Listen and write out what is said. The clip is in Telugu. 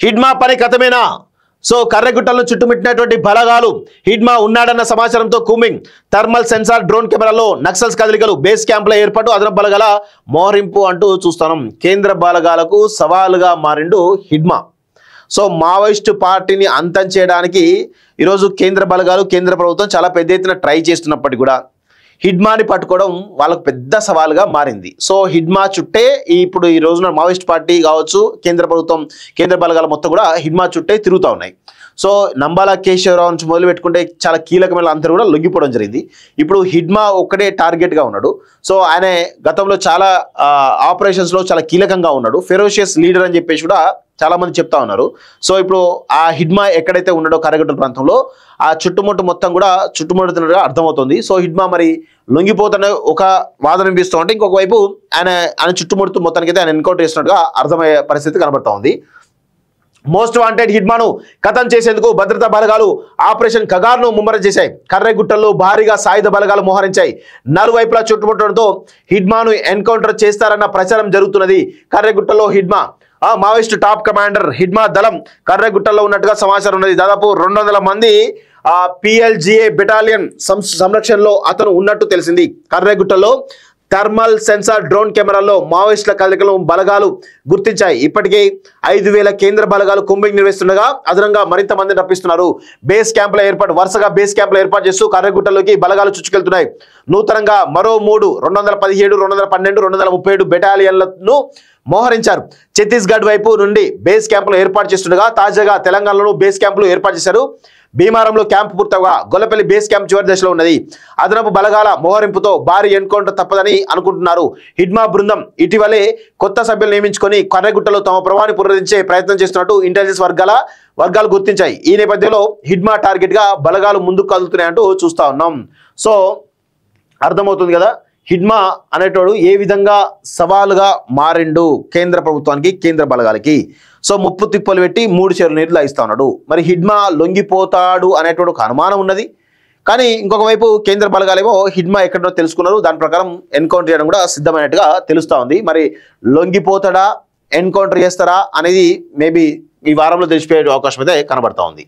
హిడ్మా పని కథమేనా? సో కర్రెగుట్టలను చుట్టుముట్టినటువంటి బలగాలు హిడ్మా ఉన్నాడన్న సమాచారంతో కూంబింగ్, థర్మల్ సెన్సార్, డ్రోన్ కెమెరాలో నక్సల్స్ కదలికలు, బేస్ క్యాంపుల ఏర్పాటు, అదనపు బలగాల మోహరింపు అంటూ చూస్తున్నాం. కేంద్ర బలగాలకు సవాలుగా మారిండు హిడ్మా. సో మావోయిస్టు పార్టీని అంతం చేయడానికి ఈరోజు కేంద్ర బలగాలు, కేంద్ర ప్రభుత్వం చాలా పెద్ద ఎత్తున ట్రై చేస్తున్నప్పటికీ కూడా హిడ్మాని పట్టుకోవడం వాళ్ళకు పెద్ద సవాలుగా మారింది. సో హిడ్మా చుట్టే ఇప్పుడు ఈ రోజున మావోయిస్ట్ పార్టీ కావచ్చు, కేంద్ర ప్రభుత్వం, కేంద్ర బలగాలు మొత్తం కూడా హిడ్మా చుట్టే తిరుగుతూ ఉన్నాయి. సో నంబాల కేశవరావు నుంచి మొదలు పెట్టుకుంటే చాలా కీలకమైన అందరూ కూడా లొంగిపోవడం జరిగింది. ఇప్పుడు హిడ్మా ఒక్కడే టార్గెట్గా ఉన్నాడు. సో ఆయన గతంలో చాలా ఆపరేషన్స్లో చాలా కీలకంగా ఉన్నాడు, ఫెరోషియస్ లీడర్ అని చెప్పేసి కూడా చాలా మంది చెప్తా ఉన్నారు. సో ఇప్పుడు ఆ హిడ్మా ఎక్కడైతే ఉన్నాడో కర్రెగుట్టల ప్రాంతంలో ఆ చుట్టుముట్టు మొత్తం కూడా చుట్టుముడుతున్నట్టుగా అర్థమవుతుంది. సో హిడ్మా మరి లొంగిపోతున్న ఒక వాదన వినిపిస్తూ ఉంటే, ఇంకొక వైపు ఆయన చుట్టుముడుతూ మొత్తానికైతే ఆయన ఎన్కౌంటర్ చేసినట్టుగా అర్థమయ్యే పరిస్థితి కనబడతా ఉంది. మోస్ట్ వాంటెడ్ హిడ్మాను ఖతం చేసేందుకు భద్రతా బలగాలు ఆపరేషన్ కగార్ను ముమ్మరం చేశాయి. కర్రెగుట్టల్లో భారీగా సాయుధ బలగాలు మోహరించాయి. నలువైపులా చుట్టుముట్టడంతో హిడ్మాను ఎన్కౌంటర్ చేస్తారన్న ప్రచారం జరుగుతున్నది. కర్రెగుట్టలో Hidma Maoist top commander Hidma దళం కర్రెగుట్టలో ఉన్నట్టుగా సమాచారం ఉన్నది. దాదాపు 200 మంది PLGA బెటాలియన్ సంరక్షణలో అతను ఉన్నట్టు తెలిసింది. కర్రెగుట్టలో థర్మల్ సెన్సార్, డ్రోన్ కెమెరాల్లో మావోయిస్టుల కదలికలు బలగాలు గుర్తించాయి. ఇప్పటికే 5000 కేంద్ర బలగాలు కూంబింగ్ నిర్వహిస్తుండగా అదనంగా మరింత మందిని రప్పిస్తున్నారు. బేస్ క్యాంపుల ఏర్పాటు, వరుసగా బేస్ క్యాంపులు ఏర్పాటు చేస్తూ కర్రెగుట్టలోకి బలగాలు చుచ్చుకెళ్తున్నాయి. నూతనంగా మరో 3 217, 212, 237 బెటాలియన్లను మోహరించారు. ఛత్తీస్గఢ్ వైపు నుండి బేస్ క్యాంపులు ఏర్పాటు చేస్తుండగా తాజాగా తెలంగాణలో బేస్ క్యాంపులు ఏర్పాటు చేశారు. భీమారంలో క్యాంపు పూర్తవగా గొల్లపల్లి బేస్ క్యాంప్ చివరి దశలో ఉన్నది. అదనపు బలగాల మోహరింపుతో భారీ ఎన్కౌంటర్ తప్పదని అనుకుంటున్నారు. హిడ్మా బృందం ఇటీవలే కొత్త సభ్యులు నియమించుకొని కర్రెగుట్టలో తమ ప్రభావాన్ని పునరుద్ధరించే ప్రయత్నం చేస్తున్నట్టు ఇంటెలిజెన్స్ వర్గాలు గుర్తించాయి. ఈ నేపథ్యంలో హిడ్మా టార్గెట్ గా బలగాలు ముందుకు కదులుతున్నాయంటూ చూస్తా ఉన్నాం. సో అర్థమవుతుంది కదా హిడ్మా అనేటోడు ఏ విధంగా సవాలుగా మారిండు కేంద్ర ప్రభుత్వానికి, కేంద్ర బలగాలకి. సో ముప్పు తిప్పలు పెట్టి 3 చెరువులు నీళ్ళు ఇస్తా ఉన్నాడు. మరి హిడ్మా లొంగిపోతాడు అనేటోడు ఒక అనుమానం ఉన్నది. కానీ ఇంకొక వైపు కేంద్ర బలగాలేమో హిడ్మా ఎక్కడో తెలుసుకున్నారు, దాని ప్రకారం ఎన్కౌంటర్ చేయడం కూడా సిద్ధమైనట్టుగా తెలుస్తూ ఉంది. మరి లొంగిపోతాడా, ఎన్కౌంటర్ చేస్తారా అనేది మేబీ ఈ వారంలో తెలిసిపోయే అవకాశం అయితే కనబడతా ఉంది.